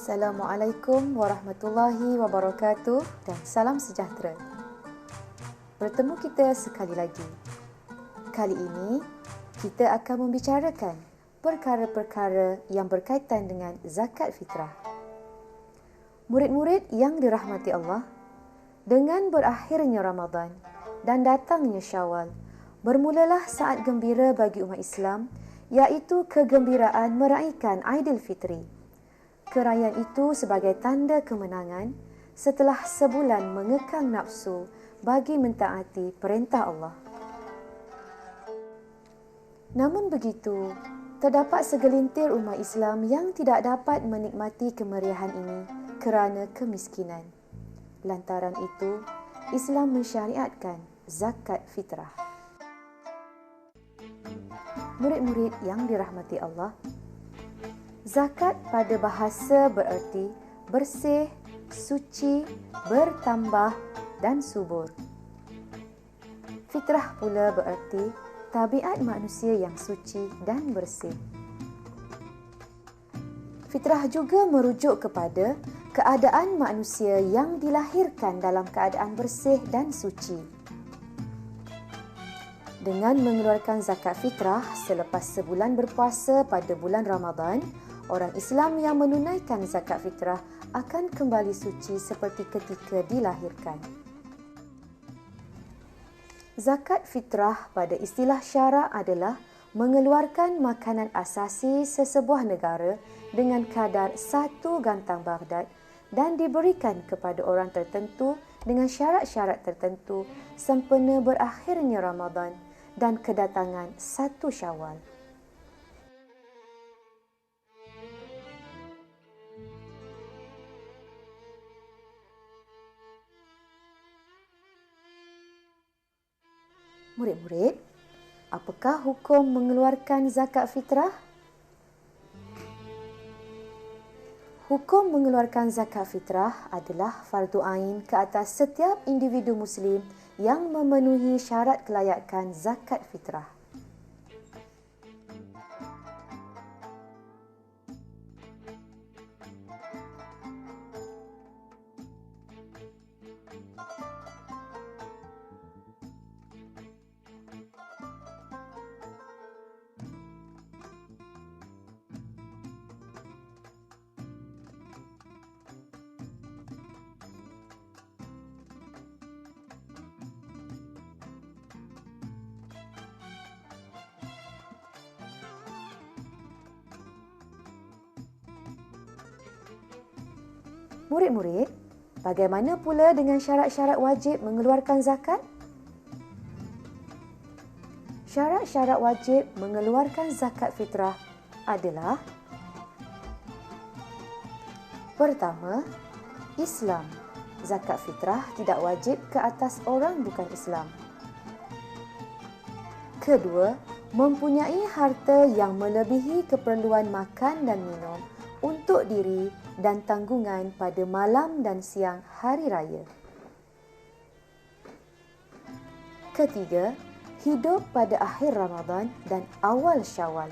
Assalamualaikum warahmatullahi wabarakatuh dan salam sejahtera. Bertemu kita sekali lagi. Kali ini, kita akan membicarakan perkara-perkara yang berkaitan dengan zakat fitrah. Murid-murid yang dirahmati Allah, dengan berakhirnya Ramadan dan datangnya Syawal, bermulalah saat gembira bagi umat Islam, iaitu kegembiraan meraihkan Aidilfitri. Kerayaan itu sebagai tanda kemenangan setelah sebulan mengekang nafsu bagi mentaati perintah Allah. Namun begitu, terdapat segelintir umat Islam yang tidak dapat menikmati kemeriahan ini kerana kemiskinan. Lantaran itu, Islam mensyariatkan zakat fitrah. Murid-murid yang dirahmati Allah, zakat pada bahasa bererti bersih, suci, bertambah dan subur. Fitrah pula bererti tabiat manusia yang suci dan bersih. Fitrah juga merujuk kepada keadaan manusia yang dilahirkan dalam keadaan bersih dan suci. Dengan mengeluarkan zakat fitrah selepas sebulan berpuasa pada bulan Ramadan, orang Islam yang menunaikan zakat fitrah akan kembali suci seperti ketika dilahirkan. Zakat fitrah pada istilah syarak adalah mengeluarkan makanan asasi sesebuah negara dengan kadar 1 gantang Baghdad dan diberikan kepada orang tertentu dengan syarat-syarat tertentu sempena berakhirnya Ramadan dan kedatangan 1 Syawal. Murid-murid, apakah hukum mengeluarkan zakat fitrah? Hukum mengeluarkan zakat fitrah adalah fardu ain ke atas setiap individu Muslim yang memenuhi syarat kelayakan zakat fitrah. Murid-murid, bagaimana pula dengan syarat-syarat wajib mengeluarkan zakat? Syarat-syarat wajib mengeluarkan zakat fitrah adalah: pertama, Islam. Zakat fitrah tidak wajib ke atas orang bukan Islam. Kedua, mempunyai harta yang melebihi keperluan makan dan minum untuk diri dan tanggungan pada malam dan siang hari raya. Ketiga, hidup pada akhir Ramadan dan awal Syawal.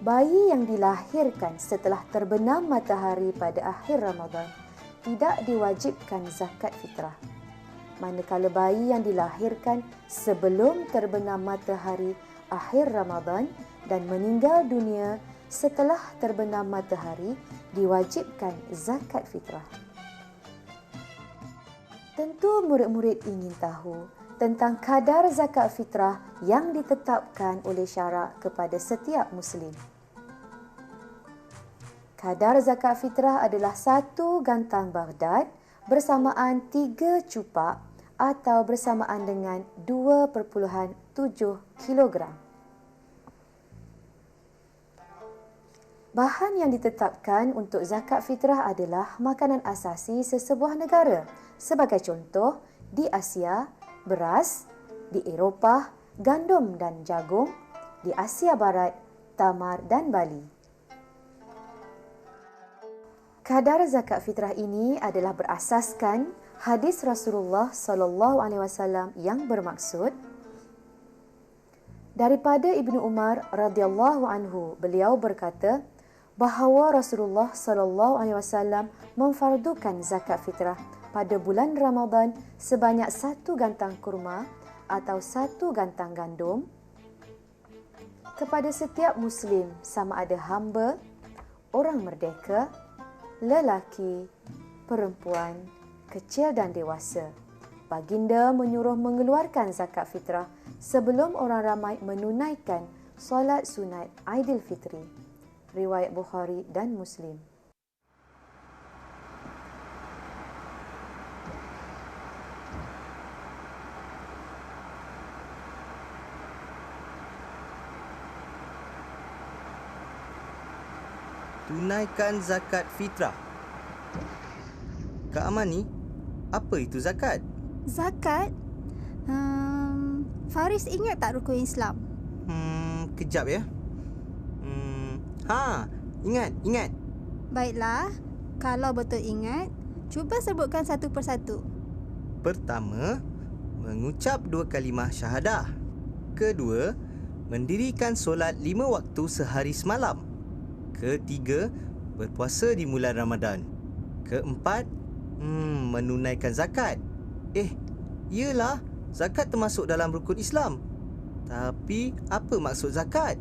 Bayi yang dilahirkan setelah terbenam matahari pada akhir Ramadan tidak diwajibkan zakat fitrah. Manakala bayi yang dilahirkan sebelum terbenam matahari akhir Ramadan dan meninggal dunia setelah terbenam matahari diwajibkan zakat fitrah. Tentu murid-murid ingin tahu tentang kadar zakat fitrah yang ditetapkan oleh syarak kepada setiap Muslim. Kadar zakat fitrah adalah 1 gantang Baghdad bersamaan 3 cupak atau bersamaan dengan 2.7 kilogram. Bahan yang ditetapkan untuk zakat fitrah adalah makanan asasi sesebuah negara. Sebagai contoh, di Asia, beras, di Eropah, gandum dan jagung, di Asia Barat, tamar dan bali. Kadar zakat fitrah ini adalah berasaskan hadis Rasulullah SAW yang bermaksud Daripada Ibnu Umar radhiyallahu anhu, beliau berkata bahawa Rasulullah sallallahu alaihi wasallam memfardukan zakat fitrah pada bulan Ramadan sebanyak 1 gantang kurma atau 1 gantang gandum kepada setiap muslim, sama ada hamba, orang merdeka, lelaki, perempuan, kecil dan dewasa. Baginda menyuruh mengeluarkan zakat fitrah sebelum orang ramai menunaikan solat sunat Aidilfitri. Riwayat Bukhari dan Muslim. Tunaikan zakat fitrah. Kak Amani, apa itu zakat? Zakat? Faris ingat tak rukun Islam? Kejap ya. Ingat. Baiklah, kalau betul ingat, cuba sebutkan satu persatu. Pertama, mengucap 2 kalimah syahadah. Kedua, mendirikan solat 5 waktu sehari semalam. Ketiga, berpuasa di bulan Ramadan. Keempat, menunaikan zakat. Iyalah, zakat termasuk dalam rukun Islam. Tapi, apa maksud zakat?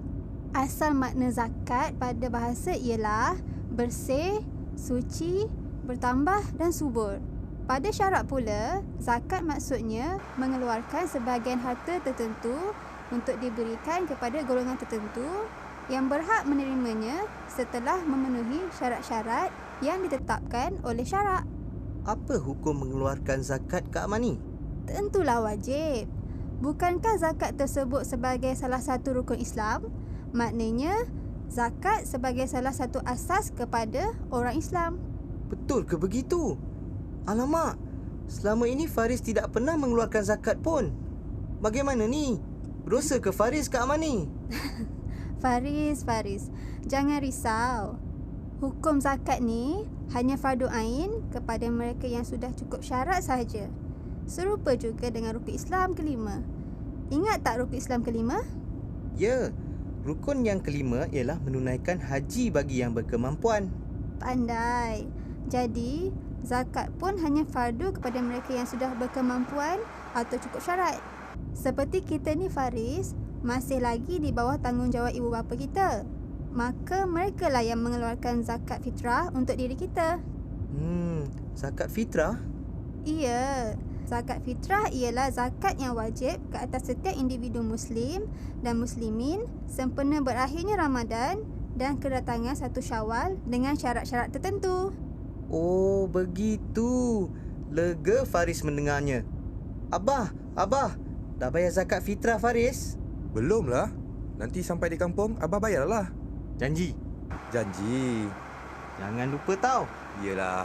Asal makna zakat pada bahasa ialah bersih, suci, bertambah dan subur. Pada syarak pula, zakat maksudnya mengeluarkan sebahagian harta tertentu untuk diberikan kepada golongan tertentu yang berhak menerimanya setelah memenuhi syarat-syarat yang ditetapkan oleh syarak. Apa hukum mengeluarkan zakat, Kak Amani? Tentulah wajib. Bukankah zakat tersebut sebagai salah satu rukun Islam? Maknanya, zakat sebagai salah satu asas kepada orang Islam. Betul ke begitu? Alamak, selama ini Faris tidak pernah mengeluarkan zakat pun. Bagaimana ni? Berdosa ke Faris, Kak Amani? Faris, jangan risau. Hukum zakat ni hanya fardu ain kepada mereka yang sudah cukup syarat sahaja. Serupa juga dengan rukun Islam kelima. Ingat tak rukun Islam kelima? Ya, rukun yang kelima ialah menunaikan haji bagi yang berkemampuan. Pandai. Jadi, zakat pun hanya fardu kepada mereka yang sudah berkemampuan atau cukup syarat. Seperti kita ni Faris, masih lagi di bawah tanggungjawab ibu bapa kita. Maka mereka lah yang mengeluarkan zakat fitrah untuk diri kita. Zakat fitrah? Iya, zakat fitrah ialah zakat yang wajib ke atas setiap individu Muslim dan Muslimin sempena berakhirnya Ramadan dan kedatangan 1 Syawal dengan syarat-syarat tertentu. Oh, begitu. Lega Faris mendengarnya. Abah, dah bayar zakat fitrah Faris? Belum lah. Nanti sampai di kampung, Abah bayarlah. Janji. Janji. Jangan lupa tau. Yelah.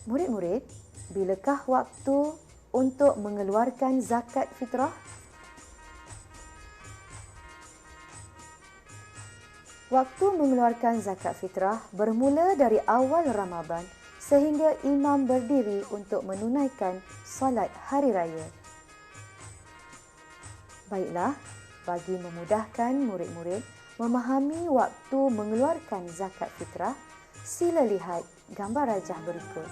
Murid-murid, bilakah waktu untuk mengeluarkan zakat fitrah? Waktu mengeluarkan zakat fitrah bermula dari awal Ramadan sehingga imam berdiri untuk menunaikan solat hari raya. Baiklah, bagi memudahkan murid-murid memahami waktu mengeluarkan zakat fitrah, sila lihat gambar rajah berikut.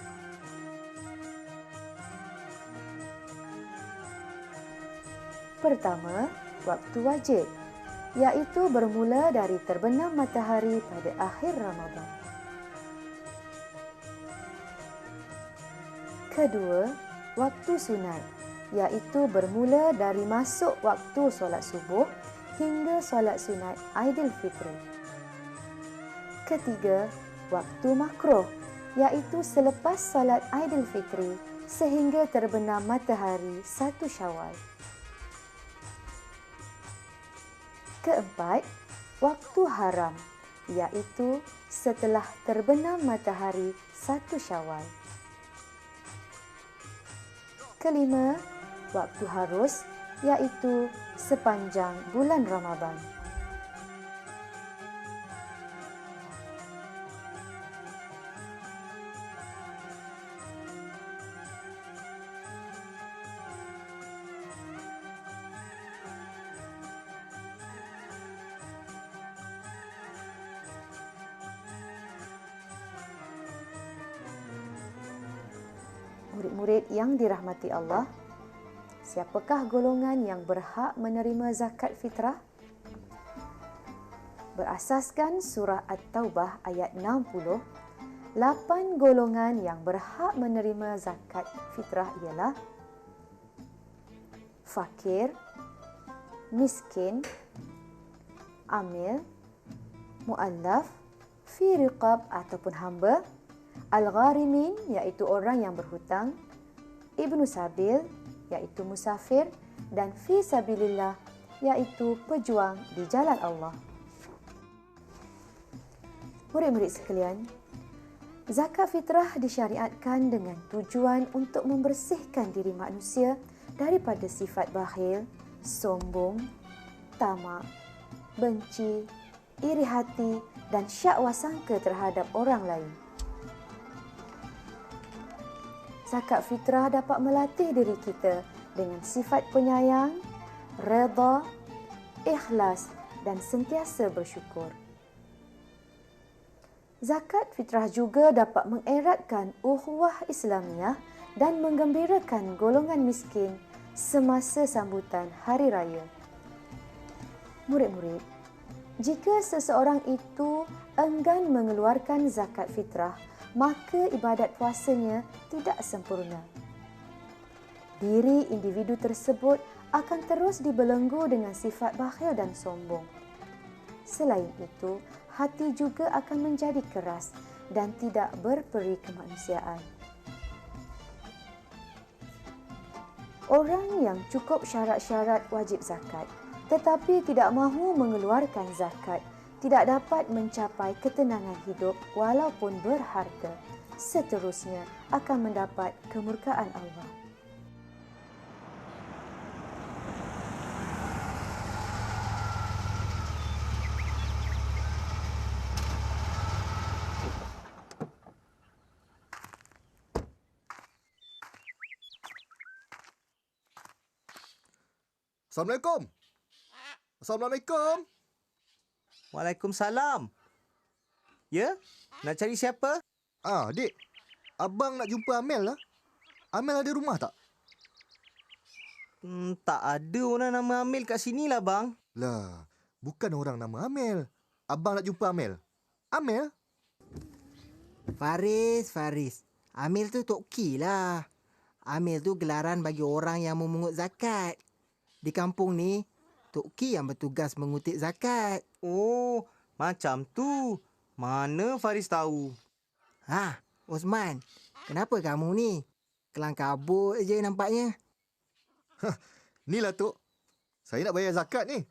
Pertama, waktu wajib, iaitu bermula dari terbenam matahari pada akhir Ramadan. Kedua, waktu sunat, iaitu bermula dari masuk waktu solat subuh hingga solat sunat Aidilfitri. Ketiga, waktu makruh, iaitu selepas solat Aidilfitri sehingga terbenam matahari 1 Syawal. Keempat, waktu haram, iaitu setelah terbenam matahari 1 Syawal. Kelima, waktu harus, iaitu sepanjang bulan Ramadan. Murid-murid yang dirahmati Allah, siapakah golongan yang berhak menerima zakat fitrah? Berasaskan surah At-Taubah ayat 60, 8 golongan yang berhak menerima zakat fitrah ialah fakir, miskin, amil, muallaf, fi riqab ataupun hamba, al-gharimin iaitu orang yang berhutang, ibnu sabil iaitu musafir dan fi sabilillah iaitu pejuang di jalan Allah. Murid-murid sekalian, zakat fitrah disyariatkan dengan tujuan untuk membersihkan diri manusia daripada sifat bakhil, sombong, tamak, benci, iri hati dan syakwa sangka terhadap orang lain. Zakat fitrah dapat melatih diri kita dengan sifat penyayang, redha, ikhlas dan sentiasa bersyukur. Zakat fitrah juga dapat mengeratkan ukhuwah Islamiah dan menggembirakan golongan miskin semasa sambutan Hari Raya. Murid-murid, jika seseorang itu enggan mengeluarkan zakat fitrah, maka ibadat puasanya tidak sempurna. Diri individu tersebut akan terus dibelenggu dengan sifat bakhil dan sombong. Selain itu, hati juga akan menjadi keras dan tidak berperi kemanusiaan. Orang yang cukup syarat-syarat wajib zakat tetapi tidak mahu mengeluarkan zakat tidak dapat mencapai ketenangan hidup walaupun berharta. Seterusnya akan mendapat kemurkaan Allah. Assalamualaikum. Assalamualaikum. Waalaikumsalam. Ya? Nak cari siapa? Dik. Abang nak jumpa Amel lah. Amel ada rumah tak? Tak ada orang nama Amil kat sini lah, bang. Lah, bukan orang nama Amel. Abang nak jumpa Amel. Amel? Faris. Amil tu Tok Ki lah. Amil tu gelaran bagi orang yang memungut zakat. Di kampung ni, Tok Ki yang bertugas mengutip zakat. Oh, macam tu. Mana Faris tahu? Osman, kenapa kamu ni? Kelang kabut je nampaknya. Inilah Tok. Saya nak bayar zakat ni.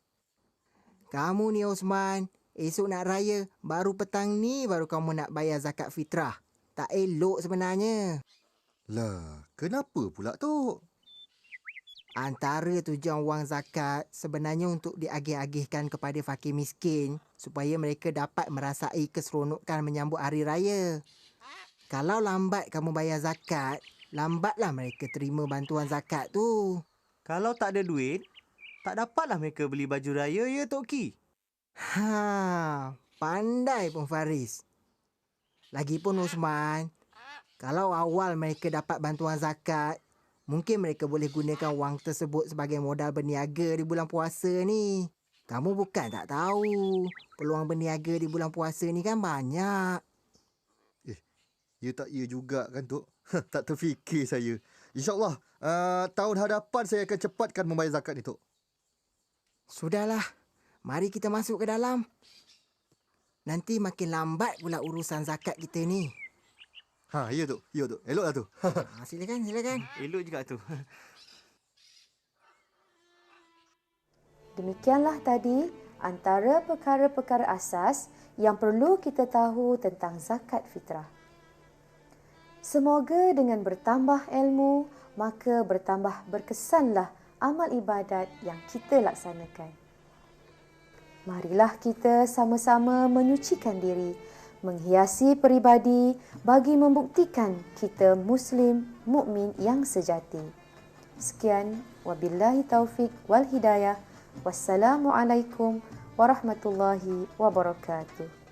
Kamu ni Osman, esok nak raya, baru petang ni baru kamu nak bayar zakat fitrah. Tak elok sebenarnya. Lah, kenapa pula Tok? Antara tujuan wang zakat sebenarnya untuk diagih-agihkan kepada fakir miskin supaya mereka dapat merasai keseronokan menyambut hari raya. Kalau lambat kamu bayar zakat, lambatlah mereka terima bantuan zakat tu. Kalau tak ada duit, tak dapatlah mereka beli baju raya, ya Tok Ki? Pandai pun Faris. Lagipun Osman, kalau awal mereka dapat bantuan zakat, mungkin mereka boleh gunakan wang tersebut sebagai modal berniaga di bulan puasa ni. Kamu bukan tak tahu, peluang berniaga di bulan puasa ni kan banyak. Ya tak ya juga kan Tok? Tak terfikir saya. InsyaAllah, tahun hadapan saya akan cepatkan membayar zakat ni Tok. Sudahlah, mari kita masuk ke dalam. Nanti makin lambat pula urusan zakat kita ni. Ha, ya tu. Ya tu. Eloklah tu. Silakan. Elok juga tu. Demikianlah tadi antara perkara-perkara asas yang perlu kita tahu tentang zakat fitrah. Semoga dengan bertambah ilmu, maka bertambah berkesanlah amal ibadat yang kita laksanakan. Marilah kita sama-sama menyucikan diri, menghiasi peribadi bagi membuktikan kita Muslim, mukmin yang sejati. Sekian, wabillahi taufik wal hidayah. Wassalamualaikum warahmatullahi wabarakatuh.